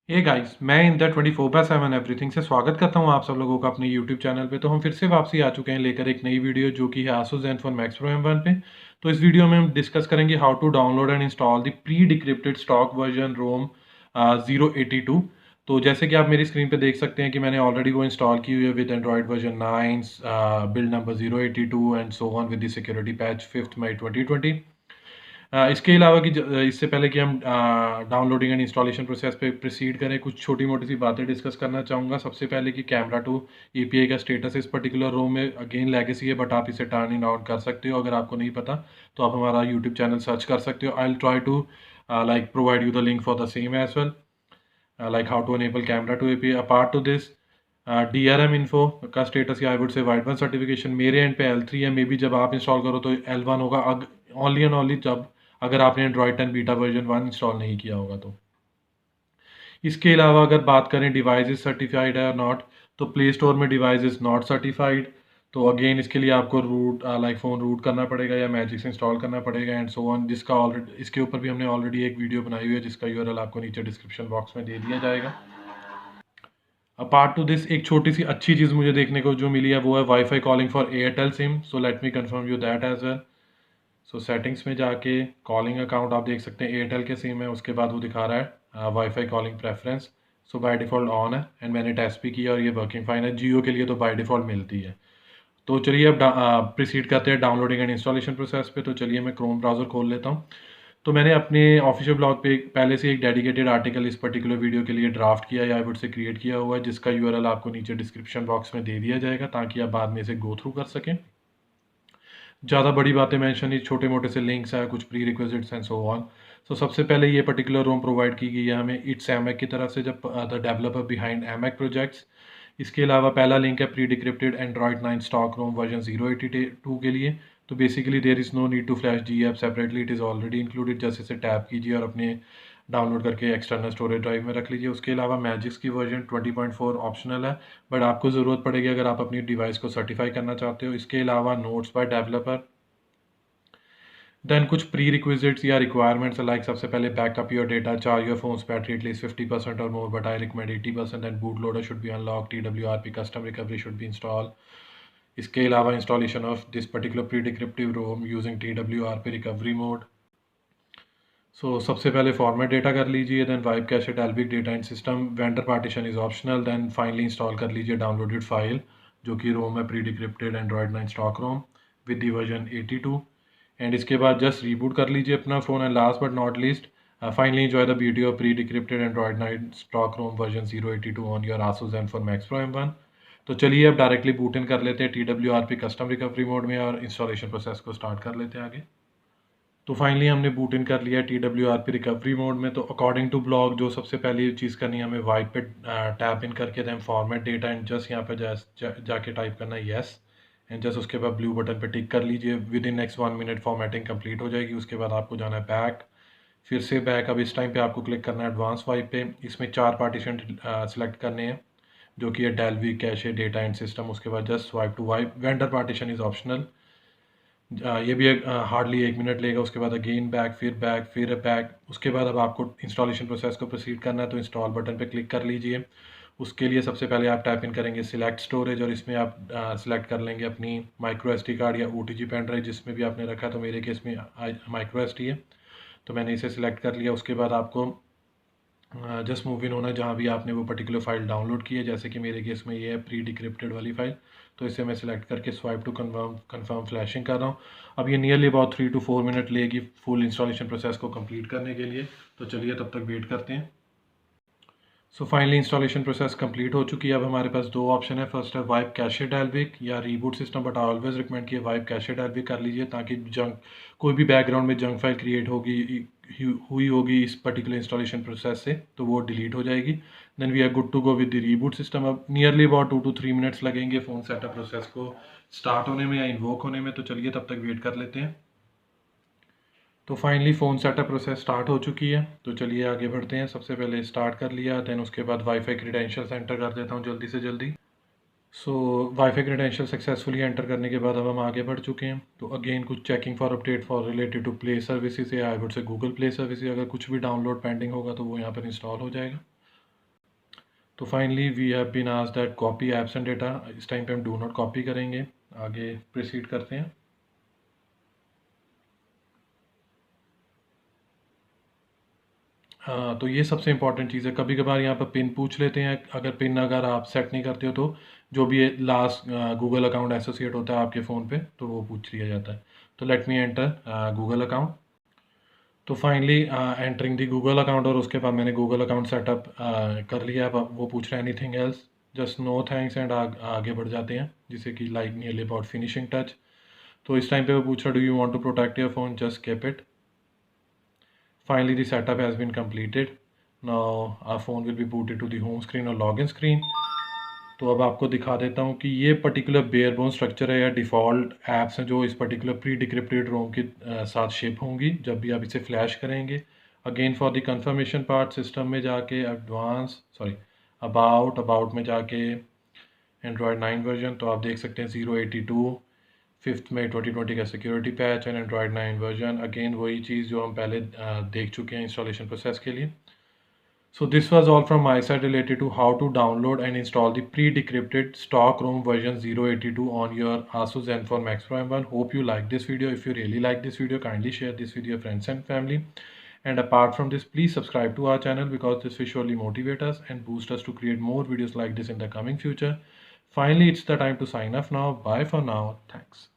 Hey guys, मैं in the 24/7 everything से स्वागत करता हूं आप सब लोगों का अपने यूट्यूब चैनल पे। तो हम फिर से वापसी आ चुके हैं लेकर एक नई वीडियो जो कि है Asus Zenfone Max Pro M1 पे। तो इस वीडियो में हम डिस्कस करेंगे how to download and install the pre decrypted stock version ROM 082। तो जैसे कि आप मेरी स्क्रीन पे देख सकते हैं कि मैंने ऑलरेडी वो इंस्टॉल की हुई है with Android version 9, build number 082 and so on with the security patch 5 मई 2020। इसके अलावा कि इससे पहले कि हम डाउनलोडिंग एंड इंस्टॉलेशन प्रोसेस पे प्रोसीड करें, कुछ छोटी मोटी सी बातें डिस्कस करना चाहूँगा। सबसे पहले कि कैमरा टू एपीआई का स्टेटस इस पर्टिकुलर रोम में अगेन लेगेसी है, बट आप इसे टर्न इन आउट कर सकते हो। अगर आपको नहीं पता तो आप हमारा यूट्यूब चैनल सर्च कर सकते हो। I will try to like provide you the link for the same as well, like how to enable camera to API. Apart to this, DRM info का स्टेटस या I would say Widevine certification मेरे end पे L3 है। May be जब आप install करो तो L1 होगा, ओनली एंड ओनली जब अगर आपने एंड्रॉयड 10 बीटा वर्जन 1 इंस्टॉल नहीं किया होगा तो। इसके अलावा अगर बात करें डिवाइस इज सर्टिफाइड है और नॉट, तो प्ले स्टोर में डिवाइस इज नॉट सर्टिफाइड। तो अगेन इसके लिए आपको रूट लाइक फ़ोन रूट करना पड़ेगा या मैजिक से इंस्टॉल करना पड़ेगा एंड सो ऑन, जिसका ऑलरेडी इसके ऊपर भी हमने ऑलरेडी एक वीडियो बनाई हुई है जिसका यूआरएल आपको नीचे डिस्क्रिप्शन बॉक्स में दे दिया जाएगा। अपार्ट टू दिस, एक छोटी सी अच्छी चीज़ मुझे देखने को जो मिली है वो है WiFi calling for Airtel SIM. So let me confirm you that as well. So settings में जाके कॉलिंग अकाउंट आप देख सकते हैं एयरटेल के सिम है, उसके बाद वो दिखा रहा है WiFi calling preference. So by default on है एंड मैंने टेस्ट भी किया और ये वर्किंग फाइन है। जियो के लिए तो बाय डिफ़ॉल्ट मिलती है। तो चलिए अब प्रोसीड करते हैं डाउनलोडिंग एंड इंस्टॉलेशन प्रोसेस पे। तो चलिए मैं क्रोम ब्राउज़र खोल लेता हूँ। तो मैंने अपने ऑफिशियल ब्लॉग पे पहले से एक डेडिकेटेड आर्टिकल इस पर्टिकुलर वीडियो के लिए ड्राफ्ट किया या आई वुड से क्रिएट किया हुआ है, जिसका यूआरएल आपको नीचे डिस्क्रिप्शन बॉक्स में दे दिया जाएगा ताकि आप बाद में इसे गो थ्रू कर सकें। ज़्यादा बड़ी बातें मेंशन नहीं, छोटे मोटे से लिंक्स हैं, कुछ prerequisites and so on. So सबसे पहले ये पर्टिकुलर रोम प्रोवाइड की गई है हमें इट्स एमएक की तरफ से, जब द डेवलपर बिहाइंड एमएक प्रोजेक्ट्स। इसके अलावा पहला लिंक है pre decrypted Android 9 stock ROM version 082 के लिए। तो basically there is no need to flash G app separately, it is already included. जैसे इसे टैप कीजिए और अपने डाउनलोड करके एक्सटर्नल स्टोरेज ड्राइव में रख लीजिए। उसके अलावा मैजिक्स की वर्जन 20.4 ऑप्शनल है, बट आपको ज़रूरत पड़ेगी अगर आप अपनी डिवाइस को सर्टिफाई करना चाहते हो। इसके अलावा नोट्स बाय डेवलपर, देन कुछ प्री रिक्विजिट्स या रिक्वायरमेंट्स लाइक सबसे पहले backup your data, charge your phones battery at least 50% और more, but I recommend 80%। And boot loader should be unlock, TWRP custom recovery should be install. इसके अलावा installation of this particular pre decryptive ROM using TWRP recovery mode. So सबसे पहले format data कर लीजिए, then wipe cache Dalvik data in system, vendor partition is optional. Then finally install कर लीजिए downloaded file जो कि रोम है pre decrypted Android 9 stock ROM with the version 82। And इसके बाद जस्ट रीबूट कर लीजिए अपना phone. And last but not least, finally enjoy the beauty of pre decrypted Android 9 stock ROM version 082 on your Asus Zenfone Max Pro M1। तो चलिए अब directly boot इन कर लेते हैं TWRP कस्टम रिकवरी मोड में और इंस्टॉलेशन प्रोसेस को start कर लेते हैं आगे। तो फाइनली हमने बूट इन कर लिया TWRP रिकवरी मोड में। तो अकॉर्डिंग टू ब्लॉग जो सबसे पहली चीज़ करनी है हमें वाइप पे टैप इन करके then format data and just यहाँ पे जाके टाइप करना है येस एंड जस्ट उसके बाद ब्लू बटन पे टिक कर लीजिए। With in next 1 minute formatting complete हो जाएगी। उसके बाद आपको जाना है बैक, फिर से बैक। अब इस टाइम पे आपको क्लिक करना है एडवांस वाइप पे। इसमें 4 पार्टीशन सेलेक्ट करने हैं जो कि है Dalvik cache data and system. उसके बाद just swipe to wipe, vendor partition is optional. ये भी हार्डली 1 मिनट लेगा। उसके बाद अगेन बैक फिर बैक। उसके बाद अब आपको इंस्टॉलेशन प्रोसेस को प्रोसीड करना है, तो इंस्टॉल बटन पे क्लिक कर लीजिए। उसके लिए सबसे पहले आप टाइप इन करेंगे सिलेक्ट स्टोरेज और इसमें आप सिलेक्ट कर लेंगे अपनी माइक्रो SD कार्ड या OTG पेन ड्राइव जिसमें भी आपने रखा। तो मेरे केस में माइक्रो SD है, तो मैंने इसे सिलेक्ट कर लिया। उसके बाद आपको जस्ट मूव इन होना है जहाँ भी आपने वो पर्टिकुलर फाइल डाउनलोड की है। जैसे कि मेरे केस में ये है प्री डिक्रिप्टेड वाली फाइल, तो इसे मैं सिलेक्ट करके स्वाइप टू कन्फर्म फ्लैशिंग कर रहा हूँ। अब ये नियरली अबाउट 3 to 4 मिनट लेगी फुल इंस्टॉलेशन प्रोसेस को कंप्लीट करने के लिए। तो चलिए तब तक वेट करते हैं। So finally installation process complete हो चुकी है। अब हमारे पास दो ऑप्शन है, फर्स्ट है वाइप कैशे डेल्विक या reboot system, but I always recommend कि वाइप कैशे डेल्विक कर लीजिए ताकि जंक कोई भी बैकग्राउंड में जंक फाइल क्रिएट हुई होगी इस पर्टिकुलर इंस्टॉलेशन प्रोसेस से तो वो डिलीट हो जाएगी। Then we are good to go with the reboot system. अब नियरली अबाउट 2 to 3 मिनट्स लगेंगे फ़ोन सेटअप प्रोसेस को स्टार्ट होने में या इन्वोक होने में। तो चलिए तब तक वेट कर लेते हैं। तो finally phone setup process start हो चुकी है। तो चलिए आगे बढ़ते हैं। सबसे पहले स्टार्ट कर लिया, देन उसके बाद वाईफाई क्रीडेंशियल्स एंटर कर देता हूँ जल्दी से जल्दी। सो वाईफाई क्रीडेंशियल सक्सेसफुली एंटर करने के बाद अब हम आगे बढ़ चुके हैं। तो अगेन कुछ checking for update for related to play services या I would say Google play services, अगर कुछ भी डाउनलोड पेंडिंग होगा तो वो यहाँ पर इंस्टॉल हो जाएगा। तो finally we have been asked that copy apps and data, इस टाइम पे हम डू नॉट कॉपी करेंगे। आगे प्रोसीड करते हैं। हाँ, तो ये सबसे इम्पॉर्टेंट चीज़ है। कभी कभार यहाँ पर पिन पूछ लेते हैं, अगर पिन अगर आप सेट नहीं करते हो तो जो भी लास्ट गूगल अकाउंट एसोसिएट होता है आपके फ़ोन पे तो वो पूछ लिया जाता है। तो let me enter Google account. तो फाइनली एंटरिंग दी गूगल अकाउंट, और उसके बाद मैंने गूगल अकाउंट सेटअप कर लिया। अब वो पूछ रहा है anything else, just no thanks and आगे बढ़ जाते हैं, जिसे कि like nearly about finishing touch. तो इस टाइम पे वो पूछ रहा do you want to protect your phone, just keep it. Finally, the setup has been completed. Now our phone will be booted to the home screen or login screen. तो अब आपको दिखा देता हूँ कि ये पर्टिकुलर बेयर बोन स्ट्रक्चर है या डिफ़ॉल्ट ऐप्स हैं जो इस पर्टिकुलर प्री डिक्रिप्टेड रोम के साथ शिप होंगी जब भी आप इसे फ्लैश करेंगे। Again for the confirmation part, system में जाके अबाउट में जाके एंड्रॉयड 9 वर्जन, तो आप देख सकते हैं 082 5 मई 2020 का security patch and Android 9 version. Again वही चीज़ जो हम पहले देख चुके हैं इंस्टॉलेशन प्रोसेस के लिए। So this was all from my side related to how to download and install the pre-decrypted stock ROM version 082 on your Asus Zenfone Max Pro M1. Hope you like this video. If you really like this video, kindly share this with your friends and family. And apart from this, please subscribe to our channel because this will surely motivate us and boost us to create more videos like this in the coming future. Finally, it's the time to sign off now. Bye for now. Thanks.